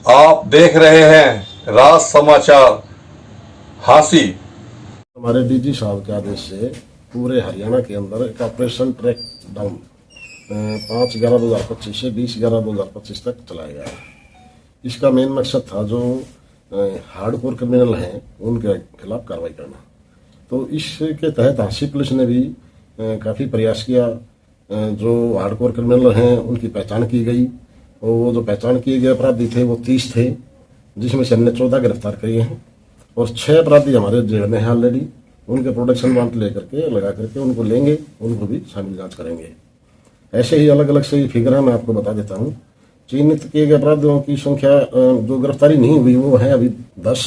आप देख रहे हैं राज समाचार हांसी। हमारे डीजी साहब के आदेश से पूरे हरियाणा के अंदर एक ऑपरेशन ट्रैक डाउन 5/11/2025 से 20/11/2025 तक चलाया गया है। इसका मेन मकसद था जो हार्डकोर क्रिमिनल हैं उनके खिलाफ कार्रवाई करना। तो इसके तहत हांसी पुलिस ने भी काफ़ी प्रयास किया। जो हार्डकोर क्रिमिनल हैं उनकी पहचान की गई और वो जो पहचान किए गए अपराधी थे वो 30 थे, जिसमें से हमने 14 गिरफ्तार किए हैं और 6 अपराधी हमारे जेल में हैं ऑलरेडी। उनके प्रोडक्शन वारंट लेकर के लगा करके उनको लेंगे, उनको भी शामिल जांच करेंगे। ऐसे ही अलग अलग से फिगर है, मैं आपको बता देता हूँ। चिन्हित किए गए अपराधियों की संख्या जो गिरफ्तारी नहीं हुई वो है अभी 10,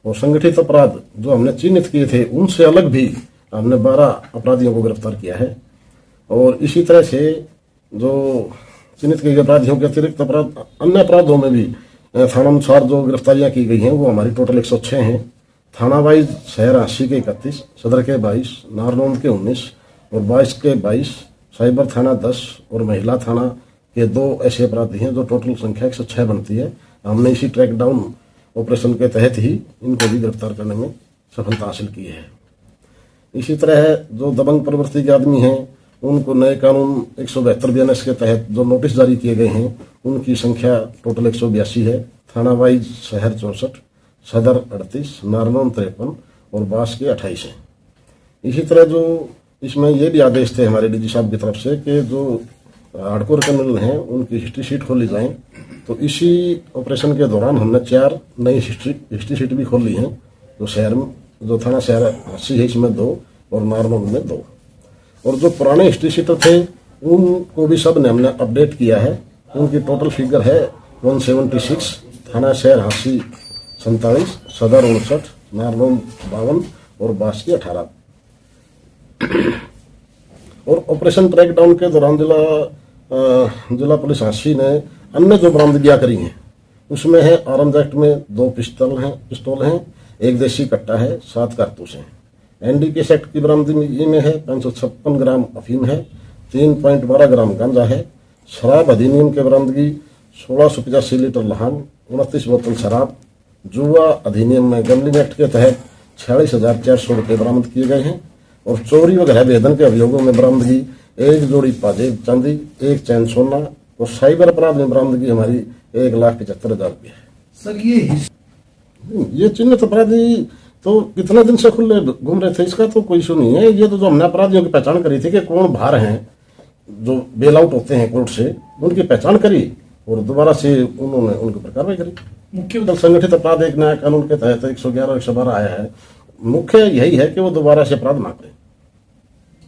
और संगठित अपराध जो हमने चिन्हित किए थे उनसे अलग भी हमने 12 अपराधियों को गिरफ्तार किया है। और इसी तरह से जो चिन्हित किए गए अपराधियों के अतिरिक्त अपराध अन्य अपराधों में भी थानानुसार जो गिरफ्तारियां की गई हैं वो हमारी टोटल 106 हैं। थाना वाइज शहर हांसी के 31, सदर के 22, नारनौंद के 19 और 22 के 22, साइबर थाना 10 और महिला थाना के 2 ऐसे अपराधी हैं जो टोटल संख्या 106 बनती है। हमने इसी ट्रैक डाउन ऑपरेशन के तहत ही इनको भी गिरफ्तार करने में सफलता हासिल की है। इसी तरह जो दबंग प्रवृत्ति के आदमी हैं उनको नए कानून 172 BNS के तहत जो नोटिस जारी किए गए हैं उनकी संख्या टोटल 182 है। थाना वाइज शहर 64, सदर 38, नारनौंद 53 और बास के 28 हैं। इसी तरह जो इसमें ये भी आदेश थे हमारे डीजी साहब की तरफ से कि जो हार्डकोर क्रिमिनल हैं उनकी हिस्ट्री शीट खोली जाए। तो इसी ऑपरेशन के दौरान हमने 4 नई हिस्ट्री शीट भी खोल ली हैं। जो शहर में जो थाना शहर हांसी है इसमें 2 और नारनौंद में 2, और जो पुराने हिस्ट्री शीटर थे उनको भी सब ने हमने अपडेट किया है। उनकी टोटल फिगर है 176। थाना शहर हांसी 47, सदर 59, नारनौंद 52 और बास की 18। और ऑपरेशन ट्रैक डाउन के दौरान जिला पुलिस हांसी ने अन्य जो बरामदगियां करी हैं उसमें है आर्म्स एक्ट में 2 पिस्तौल हैं, 1 देसी कट्टा है, 7 कारतूस हैं। NDPS एक्ट की बरामदगी में है 556 ग्राम अफीम है, 3.12 ग्राम गांजा है। शराब अधिनियम के बरामदगी 1685 लीटर लहान, 29 बोतल शराब। जुआ अधिनियम में गैम्बलिंग एक्ट के तहत 46,400 रुपये बरामद किए गए हैं। और चोरी वगैरह भेदन के अभियोगों में बरामदगी 1 जोड़ी पाजेब चांदी, 1 चैन सोना और साइबर अपराध में बरामदगी हमारी 1,75,000 रुपये है। सर ये चिन्हित अपराधी तो कितने दिन से खुले घूम रहे थे, इसका तो कोई इशू नहीं है। ये तो जो हमने अपराधियों की पहचान करी थी कि कौन बाहर हैं जो बेल आउट होते हैं कोर्ट से, उनकी पहचान करी और दोबारा से उन्होंने उनके ऊपर कार्रवाई करी। मुख्य संगठित अपराध एक नया कानून के तहत 111 और 112 आया है। मुख्य यही है कि वो दोबारा से अपराध ना करें।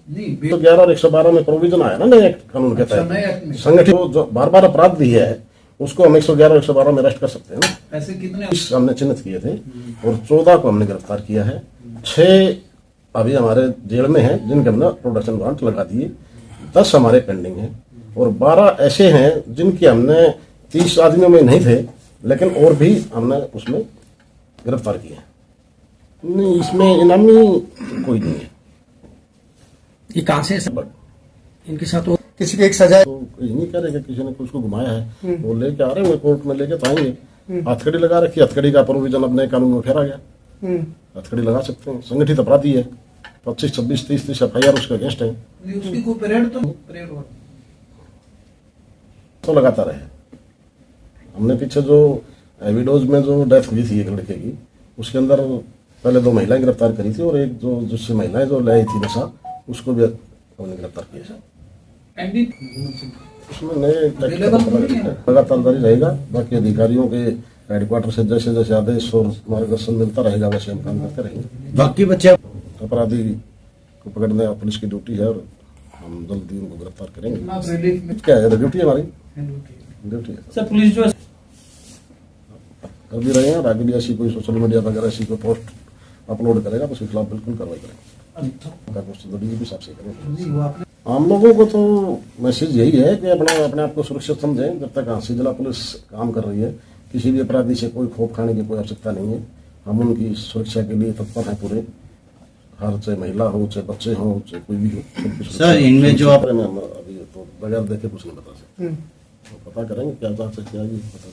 111 और 112 में प्रोविजन आया ना नए कानून के तहत। संगठित जो बार अपराध भी है उसको हम 111 और 112 में अरेस्ट कर सकते हैं ना। ऐसे कितने हमने चिन्हित किए थे और 14 को हमने गिरफ्तार किया है। 6 अभी हमारे जेल में हैं जिनके हमने प्रोडक्शन वारंट लगा दिए, 10 हमारे पेंडिंग हैं और 12 ऐसे हैं जिनके हमने 30 आदमियों में नहीं थे लेकिन और भी हमने उसमें गिरफ्तार किए हैं। नहीं, इसमें इनामी कोई नहीं है। ये कहां से इनके साथ किसी की एक सजा तो ये नहीं कह रहे कि किसी ने कुछ को घुमाया है, वो लेके आ रहे हैं कोर्ट में, लेके तो आएंगे। हथकड़ी लगा रखी, हथकड़ी का प्रोविजन अपने कानून में फेरा गया, हथकड़ी लगा सकते हैं। संगठित अपराधी है, 25, 26, 30 FIR उसके अगेंस्ट है। उसकी कोई परेड तो लगातार है। हमने पीछे जो एविडोज में जो डेथ हुई थी एक लड़के की, उसके अंदर पहले 2 महिलाएं गिरफ्तार करी थी और एक जो जिससे महिलाएं जो लाई थी नशा उसको भी हमने गिरफ्तार किया। उसमें नए लगातार जारी रहेगा। बाकी अधिकारियों के हेडक्वार्टर से जैसे जैसे आदेश और मार्गदर्शन मिलता रहेगा वैसे हम काम करते रहेंगे। बाकी बच्चे अपराधी को पकड़ने पुलिस की ड्यूटी है और हम जल्दी उनको गिरफ्तार करेंगे। क्या है ड्यूटी हमारी, ड्यूटी है सर। पुलिस जो कर भी रहे हैं और आगे भी ऐसी कोई सोशल मीडिया वगैरह ऐसी कोई पोस्ट अपलोड करेगा तो उसके खिलाफ बिल्कुल कार्रवाई करेंगे। आम लोगों को तो मैसेज यही है कि अपने आप को सुरक्षित समझें। जब तक हांसी जिला पुलिस काम कर रही है किसी भी अपराधी से कोई खौफ खाने की कोई आवश्यकता नहीं है। हम उनकी सुरक्षा के लिए तत्पर हैं पूरे, हर चाहे महिला हो चाहे बच्चे हो चाहे कोई भी हो। सर इनमें जो आप अभी तो बगैर देखे कुछ नहीं बता सकते, तो पता करेंगे क्या जांच है क्या पता